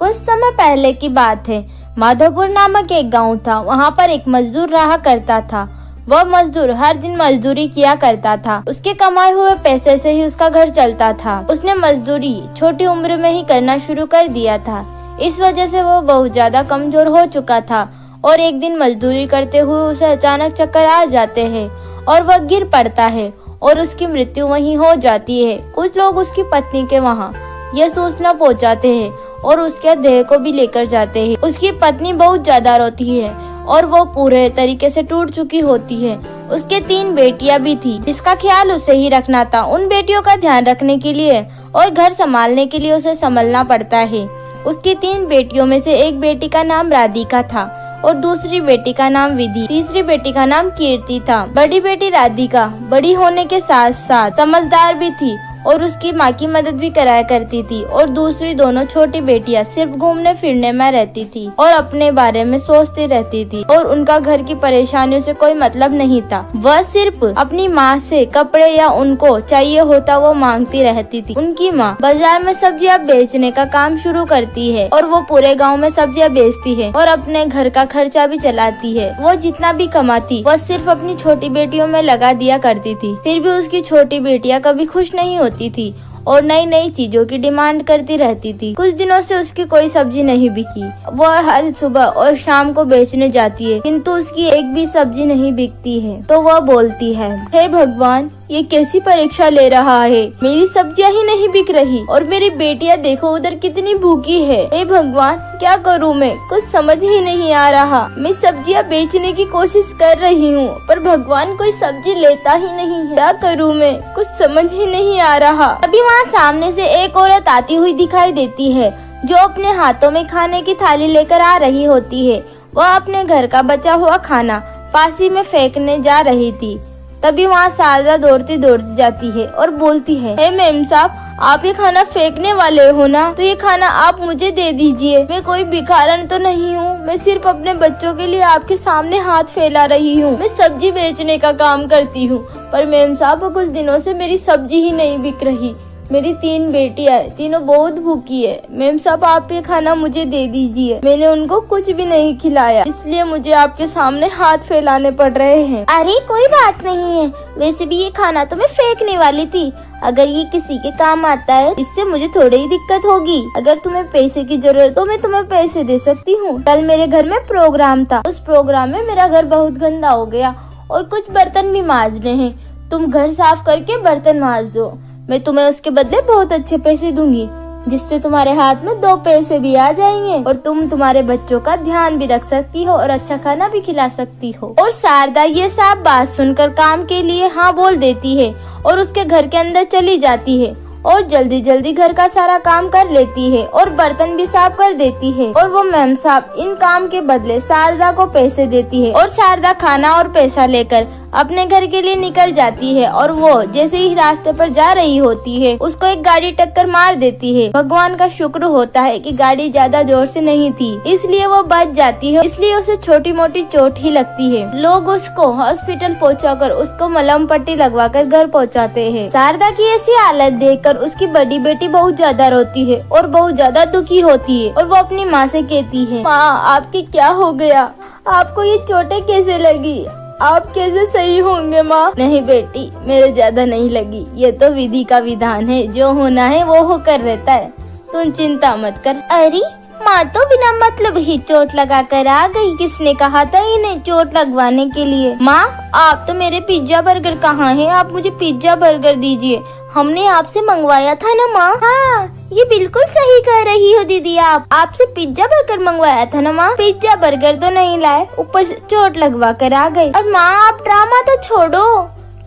कुछ समय पहले की बात है। माधोपुर नामक एक गांव था। वहां पर एक मजदूर रहा करता था। वह मजदूर हर दिन मजदूरी किया करता था। उसके कमाए हुए पैसे से ही उसका घर चलता था। उसने मजदूरी छोटी उम्र में ही करना शुरू कर दिया था। इस वजह से वह बहुत ज्यादा कमजोर हो चुका था और एक दिन मजदूरी करते हुए उसे अचानक चक्कर आ जाते हैं और वह गिर पड़ता है और उसकी मृत्यु वहीं हो जाती है। कुछ लोग उसकी पत्नी के वहाँ यह सूचना पहुँचाते हैं और उसके देह को भी लेकर जाते हैं। उसकी पत्नी बहुत ज्यादा रोती है और वो पूरे तरीके से टूट चुकी होती है। उसके 3 बेटियां भी थी जिसका ख्याल उसे ही रखना था। उन बेटियों का ध्यान रखने के लिए और घर संभालने के लिए उसे संभलना पड़ता है। उसकी 3 बेटियों में से एक बेटी का नाम राधिका था और दूसरी बेटी का नाम विधि, तीसरी बेटी का नाम कीर्ति था। बड़ी बेटी राधिका बड़ी होने के साथ साथ समझदार भी थी और उसकी माँ की मदद भी कराया करती थी और दूसरी दोनों छोटी बेटियां सिर्फ घूमने फिरने में रहती थी और अपने बारे में सोचती रहती थी और उनका घर की परेशानियों से कोई मतलब नहीं था। वह सिर्फ अपनी माँ से कपड़े या उनको चाहिए होता वो मांगती रहती थी। उनकी माँ बाजार में सब्जियाँ बेचने का काम शुरू करती है और वो पूरे गाँव में सब्जियाँ बेचती है और अपने घर का खर्चा भी चलाती है। वो जितना भी कमाती वह सिर्फ अपनी छोटी बेटियों में लगा दिया करती थी। फिर भी उसकी छोटी बेटियां कभी खुश नहीं होती थी और नई नई चीजों की डिमांड करती रहती थी। कुछ दिनों से उसकी कोई सब्जी नहीं बिकी। वह हर सुबह और शाम को बेचने जाती है किंतु उसकी एक भी सब्जी नहीं बिकती है। तो वह बोलती है, हे भगवान, ये कैसी परीक्षा ले रहा है। मेरी सब्जियां ही नहीं बिक रही और मेरी बेटियां देखो उधर कितनी भूखी है। हे भगवान, क्या करूँ मैं, कुछ समझ ही नहीं आ रहा। मैं सब्जियां बेचने की कोशिश कर रही हूँ पर भगवान कोई सब्जी लेता ही नहीं है। क्या करूँ मैं, कुछ समझ ही नहीं आ रहा। अभी वहाँ सामने से एक औरत आती हुई दिखाई देती है जो अपने हाथों में खाने की थाली लेकर आ रही होती है। वह अपने घर का बचा हुआ खाना पासी में फेंकने जा रही थी। तभी वहाँ शारदा दौड़ती दौड़ती जाती है और बोलती है, हे मेम साहब, आप ये खाना फेंकने वाले हो ना, तो ये खाना आप मुझे दे दीजिए। मैं कोई भिखारन तो नहीं हूँ। मैं सिर्फ अपने बच्चों के लिए आपके सामने हाथ फैला रही हूँ। मैं सब्जी बेचने का काम करती हूँ पर मेम साहब कुछ दिनों से मेरी सब्जी ही नहीं बिक रही। मेरी 3 बेटियां हैं, तीनों बहुत भूखी है। मेम साहब आप ये खाना मुझे दे दीजिए। मैंने उनको कुछ भी नहीं खिलाया इसलिए मुझे आपके सामने हाथ फैलाने पड़ रहे हैं। अरे कोई बात नहीं है, वैसे भी ये खाना तो मैं फेंकने वाली थी। अगर ये किसी के काम आता है इससे मुझे थोड़ी ही दिक्कत होगी। अगर तुम्हें पैसे की जरूरत तो मैं तुम्हें पैसे दे सकती हूँ। कल मेरे घर में प्रोग्राम था। उस प्रोग्राम में मेरा घर बहुत गंदा हो गया और कुछ बर्तन भी मांजने हैं। तुम घर साफ करके बर्तन मांज दो। मैं तुम्हें उसके बदले बहुत अच्छे पैसे दूंगी जिससे तुम्हारे हाथ में 2 पैसे भी आ जाएंगे और तुम तुम्हारे बच्चों का ध्यान भी रख सकती हो और अच्छा खाना भी खिला सकती हो। और शारदा ये सब बात सुनकर काम के लिए हाँ बोल देती है और उसके घर के अंदर चली जाती है और जल्दी जल्दी घर का सारा काम कर लेती है और बर्तन भी साफ कर देती है। और वो मैम साहब इन काम के बदले शारदा को पैसे देती है और शारदा खाना और पैसा लेकर अपने घर के लिए निकल जाती है। और वो जैसे ही रास्ते पर जा रही होती है उसको एक गाड़ी टक्कर मार देती है। भगवान का शुक्र होता है कि गाड़ी ज्यादा जोर से नहीं थी इसलिए वो बच जाती है। इसलिए उसे छोटी मोटी चोट ही लगती है। लोग उसको हॉस्पिटल पहुंचाकर उसको मलहम पट्टी लगवाकर घर पहुंचाते हैं। शारदा की ऐसी हालत देखकर उसकी बड़ी बेटी बहुत ज्यादा रोती है और बहुत ज्यादा दुखी होती है और वो अपनी माँ से कहती है, माँ आपके क्या हो गया, आपको ये चोटें कैसे लगी, आप कैसे सही होंगे माँ। नहीं बेटी, मेरे ज्यादा नहीं लगी। ये तो विधि का विधान है, जो होना है वो होकर रहता है, तुम चिंता मत कर। अरे माँ तो बिना मतलब ही चोट लगा कर आ गई। किसने कहा था इन्हें चोट लगवाने के लिए। माँ आप तो मेरे पिज्जा बर्गर कहाँ है, आप मुझे पिज्जा बर्गर दीजिए। हमने आपसे मंगवाया था ना माँ। हाँ ये बिल्कुल सही कह रही हो दीदी, आप आपसे पिज्जा बर्गर मंगवाया था ना माँ। पिज्जा बर्गर तो नहीं लाए, ऊपर से चोट लगवा कर आ गई। और माँ आप ड्रामा तो छोड़ो,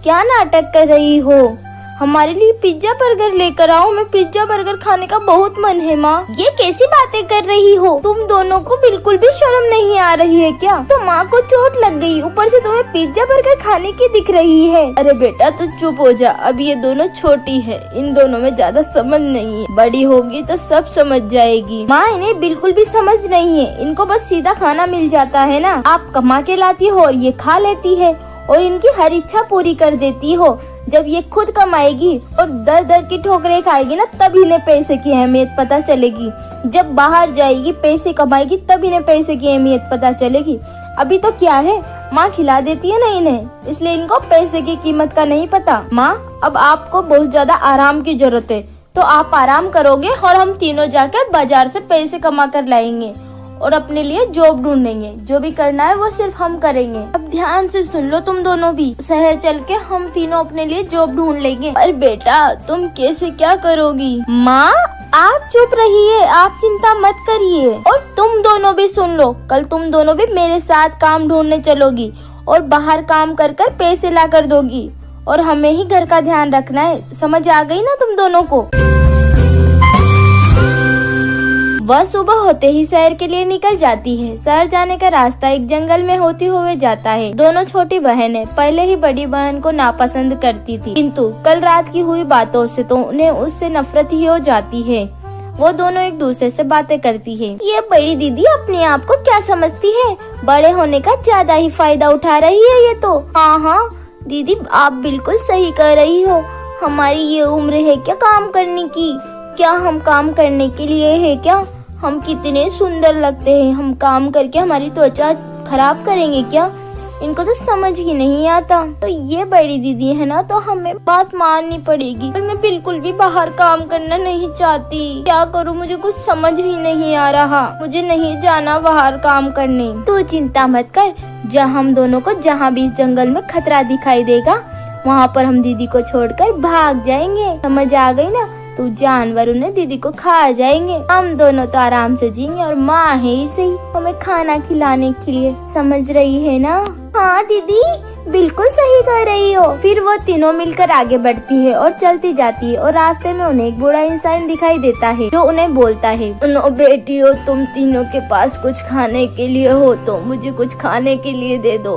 क्या नाटक कर रही हो। हमारे लिए पिज्जा बर्गर लेकर आओ, मैं पिज्जा बर्गर खाने का बहुत मन है माँ। ये कैसी बातें कर रही हो, तुम दोनों को बिल्कुल भी शर्म नहीं आ रही है क्या। तो माँ को चोट लग गई, ऊपर से तुम्हें पिज्जा बर्गर खाने की दिख रही है। अरे बेटा तू चुप हो जा, अब ये दोनों छोटी है, इन दोनों में ज्यादा समझ नहीं है, बड़ी होगी तो सब समझ जाएगी। माँ इन्हें बिल्कुल भी समझ नहीं है, इनको बस सीधा खाना मिल जाता है ना। आप कमा के लाती हो और ये खा लेती है और इनकी हर इच्छा पूरी कर देती हो। जब ये खुद कमाएगी और दर दर की ठोकरें खाएगी ना, तब इन्हें पैसे की अहमियत पता चलेगी। जब बाहर जाएगी, पैसे कमाएगी, तब इन्हें पैसे की अहमियत पता चलेगी। अभी तो क्या है, माँ खिला देती है ना इन्हें, इसलिए इनको पैसे की कीमत का नहीं पता। माँ, अब आपको बहुत ज्यादा आराम की जरूरत है, तो आप आराम करोगे और हम तीनों जाकर बाजार से पैसे कमा कर लाएंगे और अपने लिए जॉब ढूंढेंगे। जो भी करना है वो सिर्फ हम करेंगे। अब ध्यान से सुन लो तुम दोनों भी, शहर चल के हम तीनों अपने लिए जॉब ढूंढ लेंगे। अरे बेटा, तुम कैसे क्या करोगी? माँ, आप चुप रहिए, आप चिंता मत करिए। और तुम दोनों भी सुन लो, कल तुम दोनों भी मेरे साथ काम ढूंढने चलोगी और बाहर काम कर कर पैसे ला कर दोगी और हमें ही घर का ध्यान रखना है। समझ आ गई ना तुम दोनों को? वह सुबह होते ही शहर के लिए निकल जाती है। शहर जाने का रास्ता एक जंगल में होते हुए जाता है। दोनों छोटी बहनें पहले ही बड़ी बहन को नापसंद करती थी, किंतु कल रात की हुई बातों से तो उन्हें उससे नफरत ही हो जाती है। वो दोनों एक दूसरे से बातें करती है। ये बड़ी दीदी अपने आप को क्या समझती है? बड़े होने का ज्यादा ही फायदा उठा रही है ये तो। हाँ दीदी, आप बिल्कुल सही कह रही हो। हमारी ये उम्र है क्या काम करने की? क्या हम काम करने के लिए है क्या? हम कितने सुंदर लगते हैं, हम काम करके हमारी त्वचा खराब करेंगे क्या? इनको तो समझ ही नहीं आता। तो ये बड़ी दीदी है ना, तो हमें बात माननी पड़ेगी। पर मैं बिल्कुल भी बाहर काम करना नहीं चाहती। क्या करूँ, मुझे कुछ समझ ही नहीं आ रहा। मुझे नहीं जाना बाहर काम करने। तू चिंता मत कर, हम दोनों को जहाँ भी इस जंगल में खतरा दिखाई देगा, वहाँ पर हम दीदी को छोड़कर भाग जाएंगे। समझ आ गई ना? तो जानवर उन्हें दीदी को खा जाएंगे। हम दोनों तो आराम से जिएंगे और माँ है ही सही हमें खाना खिलाने के लिए। समझ रही है ना? हाँ दीदी, बिल्कुल सही कह रही हो। फिर वो तीनों मिलकर आगे बढ़ती है और चलती जाती है और रास्ते में उन्हें एक बूढ़ा इंसान दिखाई देता है जो उन्हें बोलता है, बेटियों, तुम तीनों के पास कुछ खाने के लिए हो तो मुझे कुछ खाने के लिए दे दो।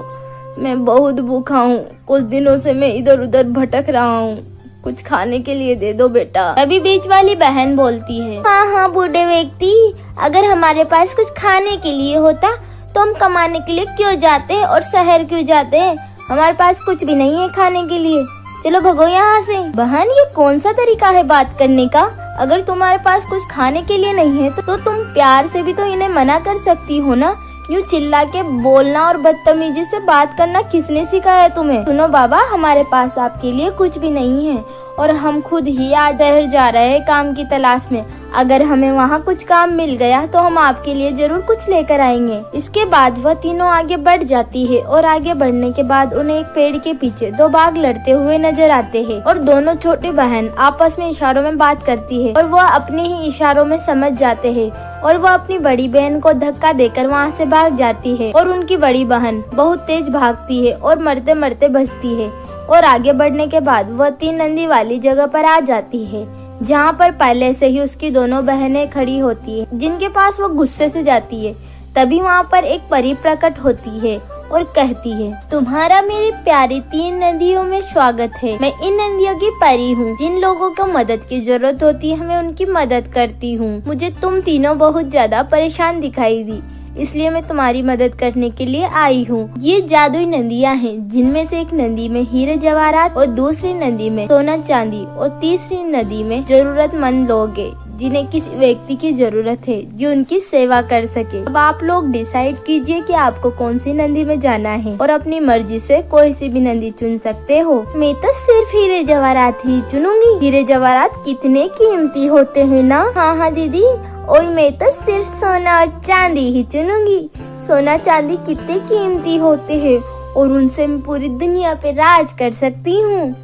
मैं बहुत भूखा हूँ, कुछ दिनों से मैं इधर उधर भटक रहा हूँ, कुछ खाने के लिए दे दो बेटा। अभी बीच वाली बहन बोलती है, हाँ बूढ़े व्यक्ति, अगर हमारे पास कुछ खाने के लिए होता तो हम कमाने के लिए क्यों जाते और शहर क्यों जाते? हमारे पास कुछ भी नहीं है खाने के लिए, चलो भगो यहाँ से। बहन, ये कौन सा तरीका है बात करने का? अगर तुम्हारे पास कुछ खाने के लिए नहीं है तो तुम प्यार से भी तो इन्हें मना कर सकती हो ना। यूँ चिल्ला के बोलना और बदतमीजी से बात करना किसने सिखाया तुम्हें? सुनो बाबा, हमारे पास आपके लिए कुछ भी नहीं है और हम खुद ही शहर जा रहे हैं काम की तलाश में। अगर हमें वहाँ कुछ काम मिल गया तो हम आपके लिए जरूर कुछ लेकर आएंगे। इसके बाद वह तीनों आगे बढ़ जाती है और आगे बढ़ने के बाद उन्हें एक पेड़ के पीछे दो बाघ लड़ते हुए नजर आते हैं और दोनों छोटी बहन आपस में इशारों में बात करती है और वह अपने ही इशारों में समझ जाते हैं और वह अपनी बड़ी बहन को धक्का देकर वहाँ से भाग जाती है और उनकी बड़ी बहन बहुत तेज भागती है और मरते मरते बचती है। और आगे बढ़ने के बाद वह 3 नंदी वाली जगह पर आ जाती है जहाँ पर पहले से ही उसकी दोनों बहनें खड़ी होती है जिनके पास वो गुस्से से जाती है। तभी वहाँ पर एक परी प्रकट होती है और कहती है, तुम्हारा मेरी प्यारी 3 नदियों में स्वागत है। मैं इन नदियों की परी हूँ। जिन लोगों को मदद की जरूरत होती है मैं उनकी मदद करती हूँ। मुझे तुम तीनों बहुत ज्यादा परेशान दिखाई दी, इसलिए मैं तुम्हारी मदद करने के लिए आई हूँ। ये जादुई नदियाँ हैं, जिनमें से एक नदी में हीरे जवाहरात और दूसरी नदी में सोना चांदी और तीसरी नदी में जरूरतमंद लोग हैं जिन्हें किसी व्यक्ति की जरूरत है जो उनकी सेवा कर सके। अब आप लोग डिसाइड कीजिए कि आपको कौन सी नदी में जाना है और अपनी मर्जी से कोई सी भी नदी चुन सकते हो। मैं तो सिर्फ हीरे जवाहरात ही चुनूंगी। हीरे जवाहरात कितने कीमती होते हैं ना? हाँ दीदी, और मैं तो सिर्फ सोना और चांदी ही चुनूंगी। सोना चांदी कितने कीमती होते हैं और उनसे मैं पूरी दुनिया पे राज कर सकती हूँ।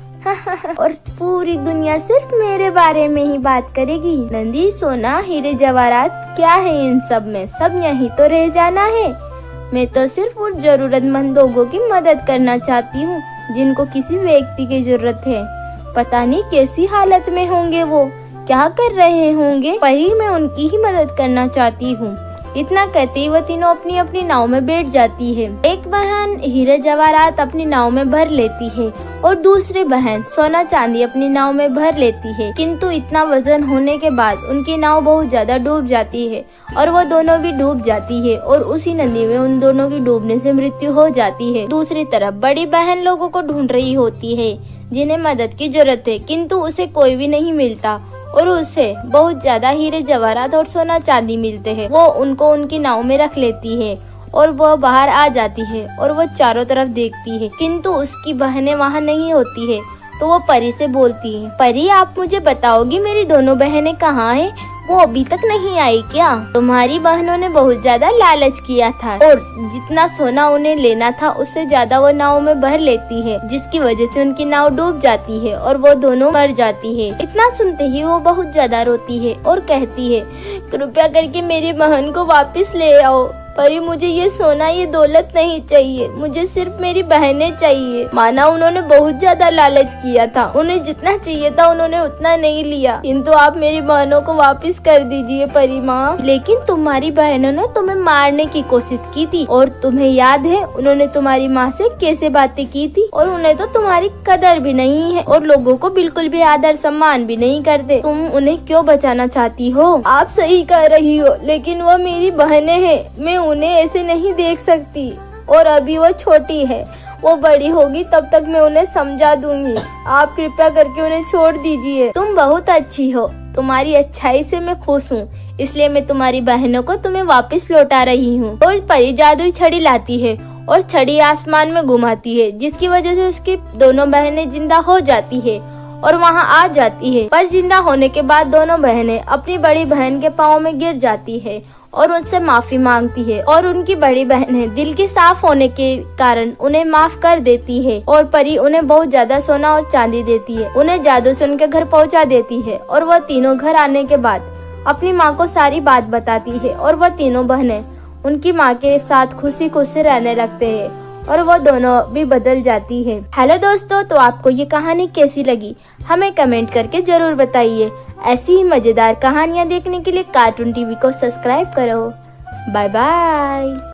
और पूरी दुनिया सिर्फ मेरे बारे में ही बात करेगी। नंदी, सोना, हीरे जवाहरात क्या है इन सब में? सब यहीं तो रह जाना है। मैं तो सिर्फ उन जरूरतमंद लोगों की मदद करना चाहती हूँ जिनको किसी व्यक्ति की जरूरत है। पता नहीं कैसी हालत में होंगे, वो क्या कर रहे होंगे, पर ही मैं उनकी ही मदद करना चाहती हूँ। इतना कहते ही वह तीनों अपनी अपनी नाव में बैठ जाती है। एक बहन हीरे जवाहरात अपनी नाव में भर लेती है और दूसरी बहन सोना चांदी अपनी नाव में भर लेती है, किंतु इतना वजन होने के बाद उनकी नाव बहुत ज्यादा डूब जाती है और वो दोनों भी डूब जाती है और उसी नदी में उन दोनों की डूबने से मृत्यु हो जाती है। दूसरी तरफ बड़ी बहन लोगों को ढूंढ रही होती है जिन्हें मदद की जरूरत है, किंतु उसे कोई भी नहीं मिलता और उसे बहुत ज्यादा हीरे जवाहरात और सोना चांदी मिलते हैं। वो उनको उनकी नाव में रख लेती है और वह बाहर आ जाती है और वह चारों तरफ देखती है, किंतु उसकी बहनें वहाँ नहीं होती है। तो वो परी से बोलती है, परी आप मुझे बताओगी मेरी दोनों बहनें कहाँ हैं? वो अभी तक नहीं आई क्या? तुम्हारी बहनों ने बहुत ज्यादा लालच किया था और जितना सोना उन्हें लेना था उससे ज्यादा वो नाव में भर लेती है, जिसकी वजह से उनकी नाव डूब जाती है और वो दोनों मर जाती है। इतना सुनते ही वो बहुत ज्यादा रोती है और कहती है, कृपया करके मेरी बहन को वापस ले आओ। परी मुझे ये सोना ये दौलत नहीं चाहिए, मुझे सिर्फ मेरी बहनें चाहिए। माना उन्होंने बहुत ज्यादा लालच किया था, उन्हें जितना चाहिए था उन्होंने उतना नहीं लिया, किंतु आप मेरी बहनों को वापस कर दीजिए परी माँ। लेकिन तुम्हारी बहनों ने तुम्हें मारने की कोशिश की थी और तुम्हें याद है उन्होंने तुम्हारी माँ से कैसे बातें की थी, और उन्हें तो तुम्हारी कदर भी नहीं है और लोगों को बिल्कुल भी आदर सम्मान भी नहीं करते। तुम उन्हें क्यों बचाना चाहती हो? आप सही कह रही हो, लेकिन वो मेरी बहनें हैं, मैं उन्हें ऐसे नहीं देख सकती और अभी वो छोटी है, वो बड़ी होगी तब तक मैं उन्हें समझा दूंगी। आप कृपया करके उन्हें छोड़ दीजिए। तुम बहुत अच्छी हो, तुम्हारी अच्छाई से मैं खुश हूँ, इसलिए मैं तुम्हारी बहनों को तुम्हें वापस लौटा रही हूँ। और परी जादुई छड़ी लाती है और छड़ी आसमान में घुमाती है, जिसकी वजह से उसकी दोनों बहनें जिंदा हो जाती है और वहाँ आ जाती है। पर जिंदा होने के बाद दोनों बहनें अपनी बड़ी बहन के पाँव में गिर जाती है और उनसे माफी मांगती है और उनकी बड़ी बहनें दिल के साफ होने के कारण उन्हें माफ कर देती है और परी उन्हें बहुत ज्यादा सोना और चांदी देती है, उन्हें जादू से उनके घर पहुंचा देती है और वह तीनों घर आने के बाद अपनी माँ को सारी बात बताती है और वह तीनों बहनें उनकी माँ के साथ खुशी खुशी रहने लगते हैं और वो दोनों भी बदल जाती है। हेलो दोस्तों, तो आपको ये कहानी कैसी लगी हमें कमेंट करके जरूर बताइए। ऐसी ही मजेदार कहानियाँ देखने के लिए कार्टून टीवी को सब्सक्राइब करो। Bye bye.